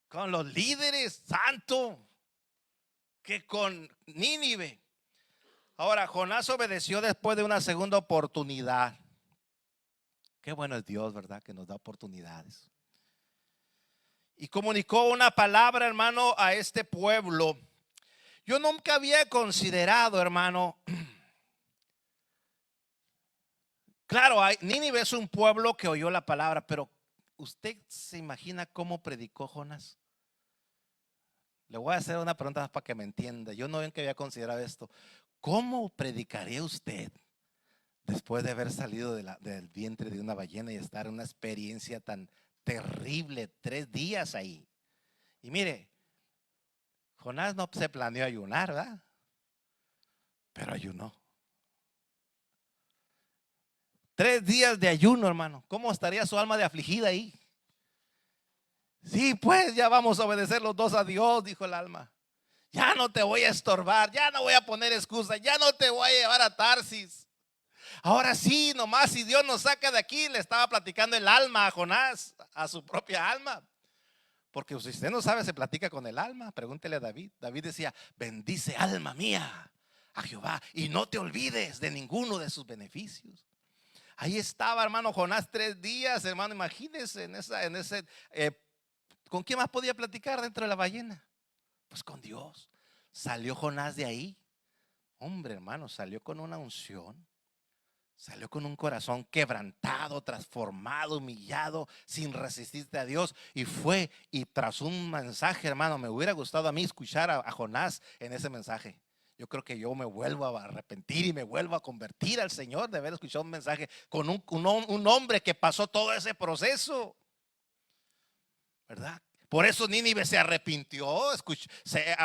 Con los líderes santos, que con Nínive. Ahora, Jonás obedeció después de una segunda oportunidad. Qué bueno es Dios, ¿verdad? Que nos da oportunidades. Y comunicó una palabra, hermano, a este pueblo. Yo nunca había considerado, hermano. Claro, Nínive es un pueblo que oyó la palabra, pero ¿usted se imagina cómo predicó Jonás? Le voy a hacer una pregunta para que me entienda. Yo no había considerado esto. ¿Cómo predicaría usted después de haber salido del vientre de una ballena y estar en una experiencia tan terrible, 3 días ahí? Y mire, Jonás no se planeó ayunar, ¿verdad? Pero ayunó. 3 días de ayuno, hermano. ¿Cómo estaría su alma de afligida ahí? Sí, pues ya vamos a obedecer los dos a Dios, dijo el alma. Ya no te voy a estorbar, ya no voy a poner excusa, ya no te voy a llevar a Tarsis. Ahora sí, nomás si Dios nos saca de aquí. Le estaba platicando el alma a Jonás, a su propia alma. Porque si usted no sabe, se platica con el alma. Pregúntele a David. David decía: bendice, alma mía, a Jehová, y no te olvides de ninguno de sus beneficios. Ahí estaba, hermano, Jonás 3 días, hermano. Imagínense en ese ¿con quién más podía platicar dentro de la ballena? Pues con Dios. Salió Jonás de ahí. Hombre, hermano, salió con una unción. Salió con un corazón quebrantado, transformado, humillado, sin resistirse a Dios. Y fue y tras un mensaje, hermano. Me hubiera gustado a mí escuchar a Jonás en ese mensaje. Yo creo que yo me vuelvo a arrepentir y me vuelvo a convertir al Señor de haber escuchado un mensaje con un hombre que pasó todo ese proceso. ¿verdad? Por eso Nínive se arrepintió.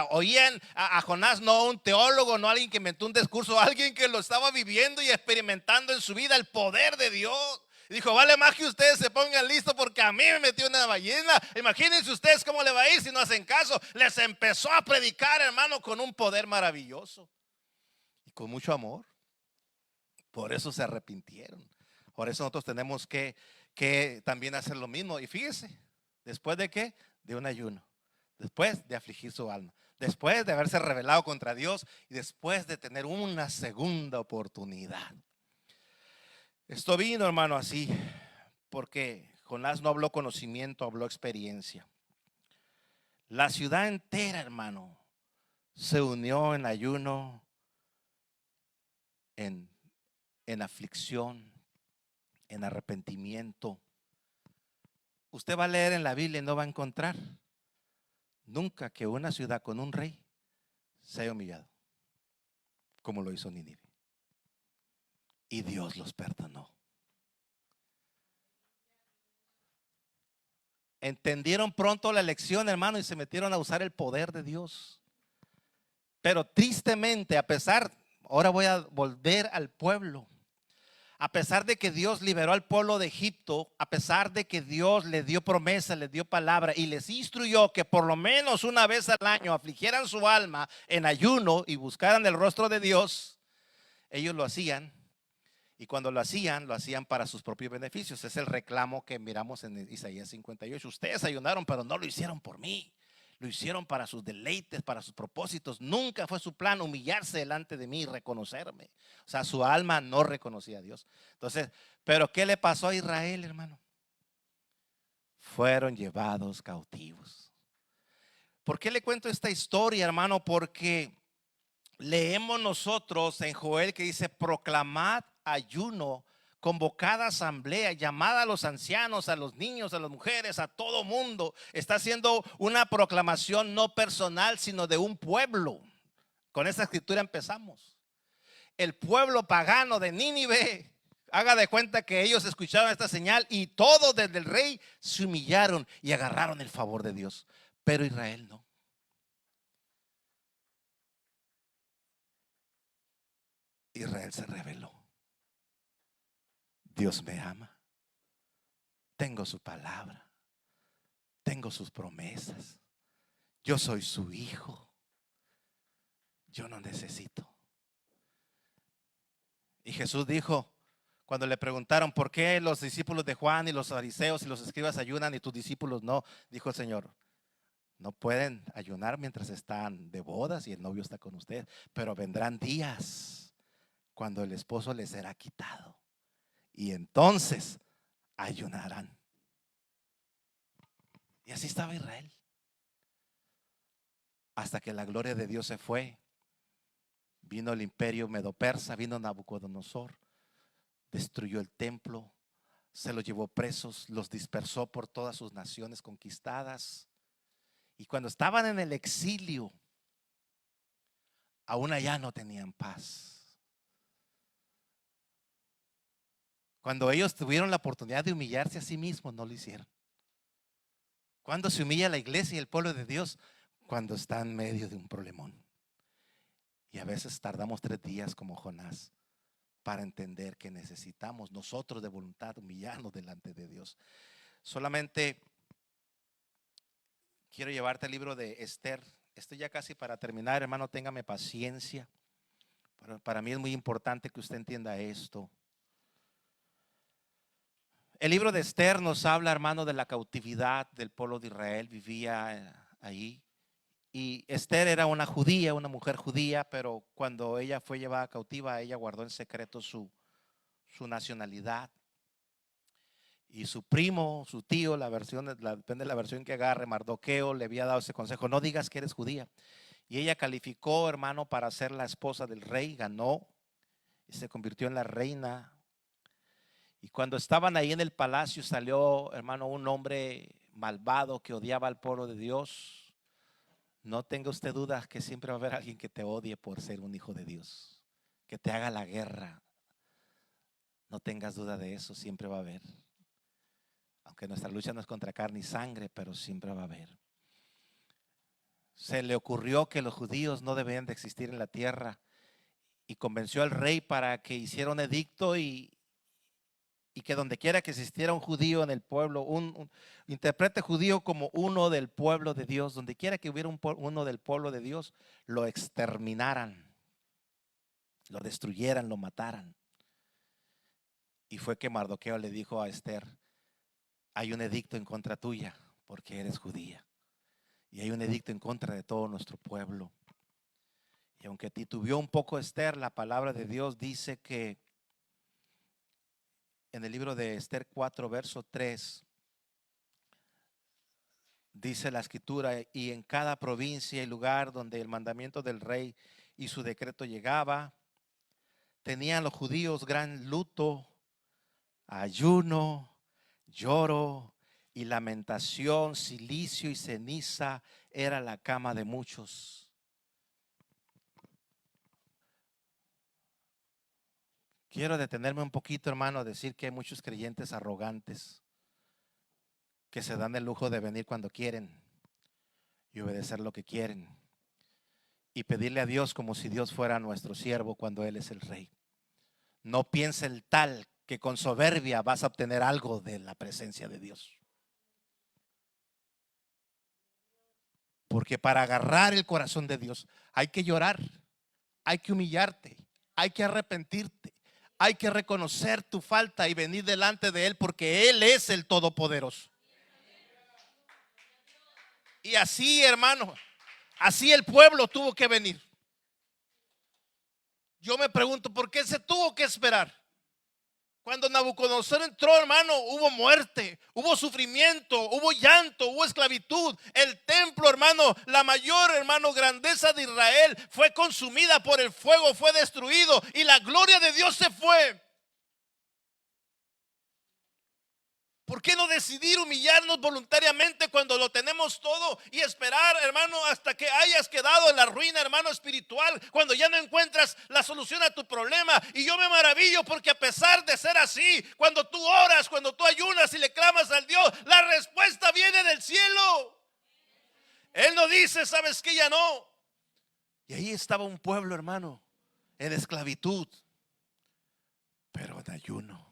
Oían a Jonás, no un teólogo, no alguien que inventó un discurso, alguien que lo estaba viviendo y experimentando en su vida el poder de Dios. Y dijo, vale más que ustedes se pongan listos porque a mí me metió una ballena. Imagínense ustedes cómo le va a ir si no hacen caso. Les empezó a predicar, hermano, con un poder maravilloso y con mucho amor. Por eso se arrepintieron. Por eso nosotros tenemos que también hacer lo mismo. Y fíjese, ¿después de qué? De un ayuno. Después de afligir su alma. Después de haberse rebelado contra Dios. Y después de tener una segunda oportunidad. Esto vino, hermano, así. Porque Jonás no habló conocimiento, habló experiencia. La ciudad entera, hermano, se unió en ayuno, en aflicción, en arrepentimiento. Usted va a leer en la Biblia y no va a encontrar nunca que una ciudad con un rey se haya humillado como lo hizo Nínive. Y Dios los perdonó. Entendieron pronto la lección, hermano, y se metieron a usar el poder de Dios. Pero tristemente, a pesar, ahora voy a volver al pueblo. A pesar de que Dios liberó al pueblo de Egipto, a pesar de que Dios les dio promesa, les dio palabra y les instruyó que por lo menos una vez al año afligieran su alma en ayuno y buscaran el rostro de Dios, ellos lo hacían. Y cuando lo hacían para sus propios beneficios. Es el reclamo que miramos en Isaías 58. Ustedes ayunaron, pero no lo hicieron por mí. Lo hicieron para sus deleites, para sus propósitos. Nunca fue su plan humillarse delante de mí y reconocerme. O sea, su alma no reconocía a Dios. Entonces, ¿pero qué le pasó a Israel, hermano? Fueron llevados cautivos. ¿Por qué le cuento esta historia, hermano? Porque leemos nosotros en Joel que dice, proclamad ayuno, convocada asamblea, llamada a los ancianos, a los niños, a las mujeres, a todo mundo. Está haciendo una proclamación no personal, sino de un pueblo. Con esta escritura empezamos. El pueblo pagano de Nínive, haga de cuenta que ellos escucharon esta señal y todos desde el rey se humillaron y agarraron el favor de Dios. Pero Israel no. Israel se rebeló. Dios me ama. Tengo su palabra. Tengo sus promesas. Yo soy su hijo. Yo no necesito. Y Jesús dijo, cuando le preguntaron por qué los discípulos de Juan y los fariseos y los escribas ayunan y tus discípulos no, dijo el Señor, no pueden ayunar mientras están de bodas y el novio está con ustedes, pero vendrán días cuando el esposo les será quitado y entonces ayunarán. Y así estaba Israel. Hasta que la gloria de Dios se fue. Vino el imperio medo-persa, vino Nabucodonosor, destruyó el templo, se los llevó presos, los dispersó por todas sus naciones conquistadas. Y cuando estaban en el exilio, aún allá no tenían paz. Cuando ellos tuvieron la oportunidad de humillarse a sí mismos, no lo hicieron. Cuando se humilla la iglesia y el pueblo de Dios, cuando está en medio de un problemón. Y a veces tardamos 3 días como Jonás para entender que necesitamos nosotros de voluntad humillarnos delante de Dios. Solamente quiero llevarte al libro de Esther. Estoy ya casi para terminar, hermano, téngame paciencia. Para mí es muy importante que usted entienda esto. El libro de Esther nos habla, hermano, de la cautividad del pueblo de Israel. Vivía ahí. Y Esther era una judía, una mujer judía, pero cuando ella fue llevada cautiva, ella guardó en secreto su nacionalidad. Y su primo, su tío, depende de la versión que agarre, Mardoqueo, le había dado ese consejo: no digas que eres judía. Y ella calificó, hermano, para ser la esposa del rey, ganó y se convirtió en la reina. Y cuando estaban ahí en el palacio, salió, hermano, un hombre malvado que odiaba al pueblo de Dios. No tenga usted dudas que siempre va a haber alguien que te odie por ser un hijo de Dios, que te haga la guerra. No tengas duda de eso, siempre va a haber. Aunque nuestra lucha no es contra carne y sangre, pero siempre va a haber. Se le ocurrió que los judíos no debían de existir en la tierra y convenció al rey para que hiciera un edicto y que donde quiera que existiera un judío en el pueblo, interprete judío como uno del pueblo de Dios, donde quiera que hubiera uno del pueblo de Dios, lo exterminaran, lo destruyeran, lo mataran. Y fue que Mardoqueo le dijo a Esther: hay un edicto en contra tuya porque eres judía, y hay un edicto en contra de todo nuestro pueblo. Y aunque titubeó un poco Esther, la palabra de Dios dice que en el libro de Esther 4, verso 3, dice la escritura: y en cada provincia y lugar donde el mandamiento del rey y su decreto llegaba, tenían los judíos gran luto, ayuno, lloro y lamentación, cilicio y ceniza era la cama de muchos. Quiero detenerme un poquito, hermano, a decir que hay muchos creyentes arrogantes que se dan el lujo de venir cuando quieren y obedecer lo que quieren y pedirle a Dios como si Dios fuera nuestro siervo cuando Él es el rey. No piense el tal que con soberbia vas a obtener algo de la presencia de Dios. Porque para agarrar el corazón de Dios hay que llorar, hay que humillarte, hay que arrepentirte, hay que reconocer tu falta y venir delante de Él, porque Él es el Todopoderoso. Y así, hermano, así el pueblo tuvo que venir. Yo me pregunto, ¿por qué se tuvo que esperar? Cuando Nabucodonosor entró, hermano, hubo muerte, hubo sufrimiento, hubo llanto, hubo esclavitud. El templo, hermano, la mayor, hermano, grandeza de Israel fue consumida por el fuego, fue destruido y la gloria de Dios se fue. ¿Por qué no decidir humillarnos voluntariamente cuando lo tenemos todo y esperar, hermano, hasta que hayas quedado en la ruina, hermano, espiritual, cuando ya no encuentras la solución a tu problema? Y yo me maravillo porque a pesar de ser así, cuando tú oras, cuando tú ayunas y le clamas al Dios, la respuesta viene del cielo. Él no dice, ¿sabes qué? Ya no. Y ahí estaba un pueblo, hermano, en esclavitud, pero en ayuno.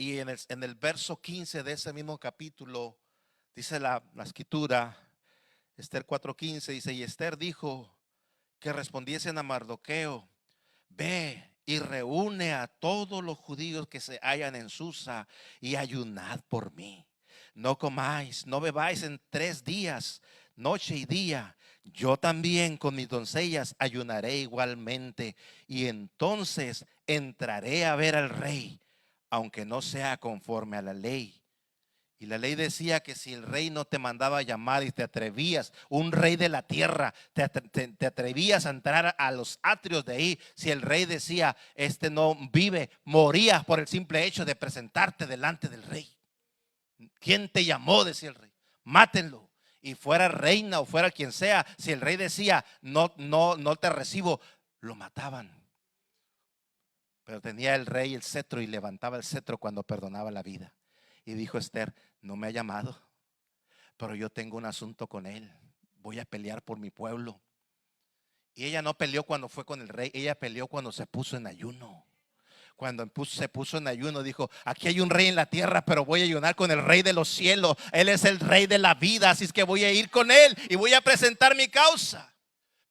Y en el verso 15 de ese mismo capítulo dice la escritura, Esther 4:15, dice: y Esther dijo que respondiesen a Mardoqueo: ve y reúne a todos los judíos que se hallan en Susa y ayunad por mí. No comáis, no bebáis en 3 días, noche y día. Yo también con mis doncellas ayunaré igualmente, y entonces entraré a ver al rey, aunque no sea conforme a la ley. Y la ley decía que si el rey no te mandaba a llamar y te atrevías, un rey de la tierra, te atrevías a entrar a los atrios de ahí, si el rey decía, este no vive, morías por el simple hecho de presentarte delante del rey. ¿Quién te llamó?, decía el rey. Mátenlo. Y fuera reina o fuera quien sea, si el rey decía, no te recibo, lo mataban. Pero tenía el rey el cetro y levantaba el cetro cuando perdonaba la vida. Y dijo Esther: no me ha llamado, pero yo tengo un asunto con él. Voy a pelear por mi pueblo. Y ella no peleó cuando fue con el rey, ella peleó cuando se puso en ayuno. Cuando se puso en ayuno, dijo: aquí hay un rey en la tierra, pero voy a ayunar con el rey de los cielos. Él es el rey de la vida, así es que voy a ir con él y voy a presentar mi causa.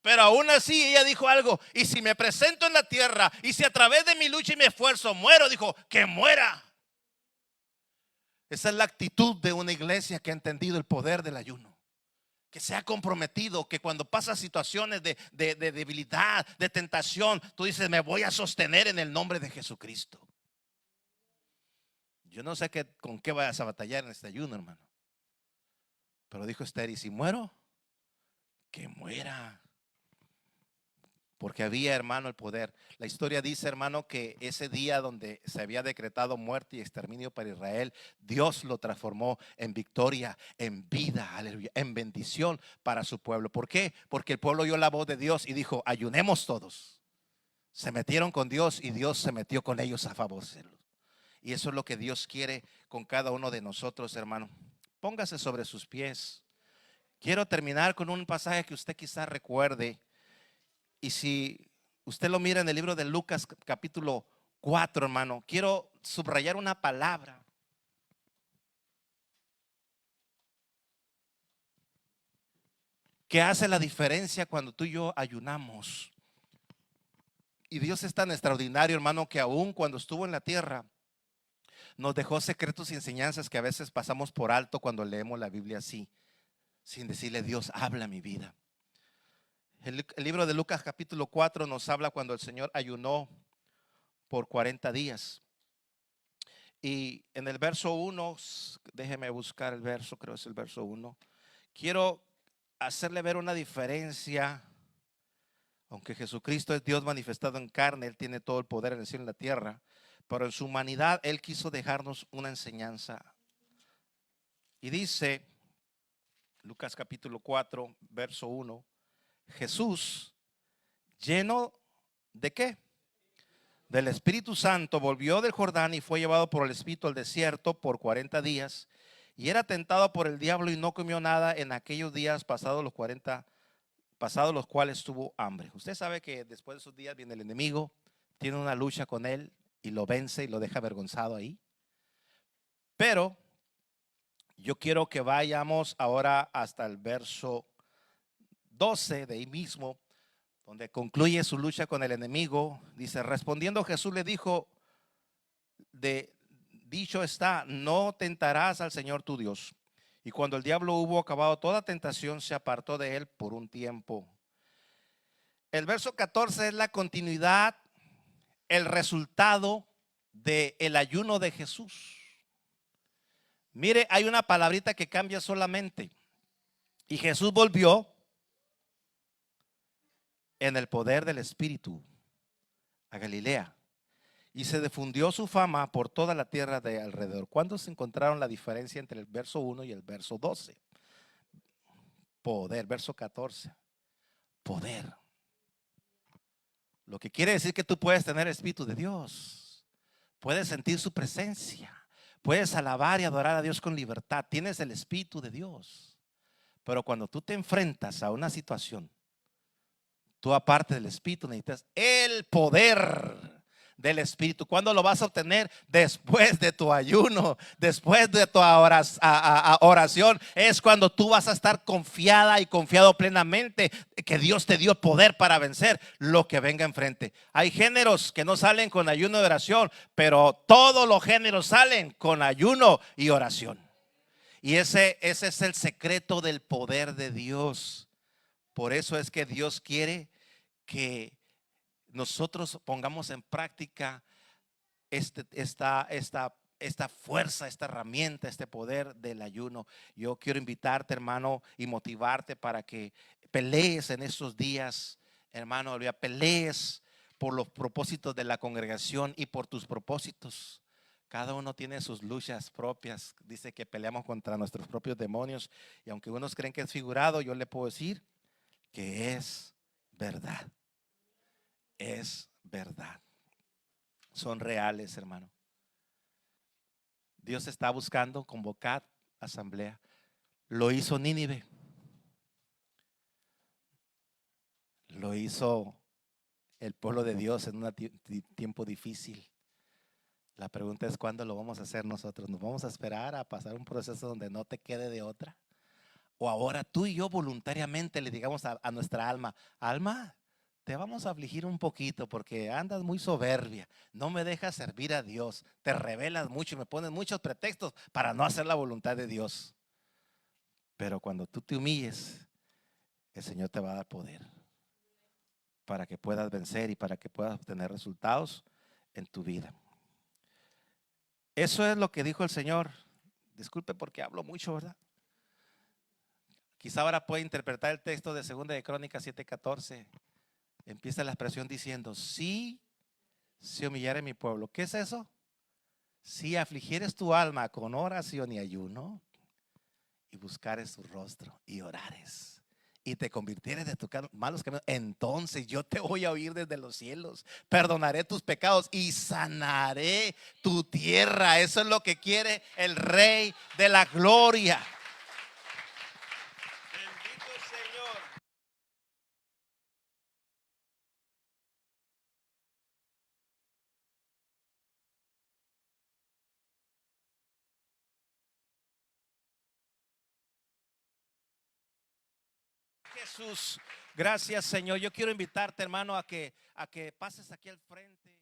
Pero aún así ella dijo algo: y si me presento en la tierra, y si a través de mi lucha y mi esfuerzo muero, dijo, que muera. Esa es la actitud de una iglesia que ha entendido el poder del ayuno, que se ha comprometido, que cuando pasa situaciones de debilidad, de tentación, tú dices: me voy a sostener en el nombre de Jesucristo. Yo no sé con qué vayas a batallar en este ayuno, hermano, pero dijo Esther: y si muero, que muera. Porque había, hermano, el poder. La historia dice, hermano, que ese día donde se había decretado muerte y exterminio para Israel, Dios lo transformó en victoria, en vida, aleluya, en bendición para su pueblo. ¿Por qué? Porque el pueblo oyó la voz de Dios y dijo: ayunemos todos. Se metieron con Dios y Dios se metió con ellos a favor. Y eso es lo que Dios quiere con cada uno de nosotros, hermano. Póngase sobre sus pies. Quiero terminar con un pasaje que usted quizás recuerde. Y si usted lo mira en el libro de Lucas capítulo 4, hermano, quiero subrayar una palabra que hace la diferencia cuando tú y yo ayunamos. Y Dios es tan extraordinario, hermano, que aún cuando estuvo en la tierra, nos dejó secretos y enseñanzas que a veces pasamos por alto cuando leemos la Biblia así, sin decirle: Dios, habla mi vida. El libro de Lucas capítulo 4 nos habla cuando el Señor ayunó por 40 días. Y en el verso 1, déjeme buscar el verso, creo que es el verso 1. Quiero hacerle ver una diferencia. Aunque Jesucristo es Dios manifestado en carne, Él tiene todo el poder en el cielo y en la tierra, pero en su humanidad Él quiso dejarnos una enseñanza. Y dice Lucas capítulo 4, verso 1, Jesús, lleno ¿de qué? Del Espíritu Santo, volvió del Jordán y fue llevado por el Espíritu al desierto por 40 días. Y era tentado por el diablo y no comió nada en aquellos días pasados los cuales tuvo hambre. Usted sabe que después de esos días viene el enemigo, tiene una lucha con él y lo vence y lo deja avergonzado ahí. Pero yo quiero que vayamos ahora hasta el verso 12 de ahí mismo, donde concluye su lucha con el enemigo. Dice: respondiendo Jesús le dijo, dicho está, no tentarás al Señor tu Dios. Y cuando el diablo hubo acabado toda tentación, se apartó de él por un tiempo. El verso 14 es la continuidad, el resultado del ayuno de Jesús. Mire, hay una palabrita que cambia solamente. Y Jesús volvió en el poder del Espíritu a Galilea y se difundió su fama por toda la tierra de alrededor. ¿Cuándo se encontraron la diferencia entre el verso 1 y el verso 12? Poder. Verso 14, poder. Lo que quiere decir que tú puedes tener el Espíritu de Dios, puedes sentir su presencia, puedes alabar y adorar a Dios con libertad, tienes el Espíritu de Dios. Pero cuando tú te enfrentas a una situación, tú aparte del Espíritu necesitas el poder del Espíritu. ¿Cuándo lo vas a obtener? Después de tu ayuno, después de tu oración. Es cuando tú vas a estar confiada y confiado plenamente que Dios te dio poder para vencer lo que venga enfrente. Hay géneros que no salen con ayuno y oración, pero todos los géneros salen con ayuno y oración. Y ese es el secreto del poder de Dios. Por eso es que Dios quiere que nosotros pongamos en práctica esta fuerza, esta herramienta, este poder del ayuno. Yo quiero invitarte, hermano, y motivarte para que pelees en estos días, hermano, pelees por los propósitos de la congregación y por tus propósitos. Cada uno tiene sus luchas propias. Dice que peleamos contra nuestros propios demonios, y aunque unos creen que es figurado, yo le puedo decir que es verdad. Es verdad. Son reales, hermano. Dios está buscando convocar asamblea. Lo hizo Nínive. Lo hizo el pueblo de Dios en un tiempo difícil. La pregunta es: ¿cuándo lo vamos a hacer nosotros? ¿Nos vamos a esperar a pasar un proceso donde no te quede de otra? ¿O ahora tú y yo voluntariamente le digamos a nuestra alma: alma, te vamos a afligir un poquito porque andas muy soberbia, no me dejas servir a Dios, te rebelas mucho y me pones muchos pretextos para no hacer la voluntad de Dios? Pero cuando tú te humilles, el Señor te va a dar poder para que puedas vencer y para que puedas obtener resultados en tu vida. Eso es lo que dijo el Señor. Disculpe porque hablo mucho, ¿verdad? Quizá ahora puede interpretar el texto de 2 de Crónicas 7:14. Empieza la expresión diciendo: si se humillare mi pueblo. ¿Qué es eso? Si afligieres tu alma con oración y ayuno, y buscares su rostro, y orares, y te convirtieres de tus malos caminos, entonces yo te voy a oír desde los cielos, perdonaré tus pecados y sanaré tu tierra. Eso es lo que quiere el Rey de la Gloria. Bendito Señor. Jesús, gracias Señor. Yo quiero invitarte, hermano, a que pases aquí al frente.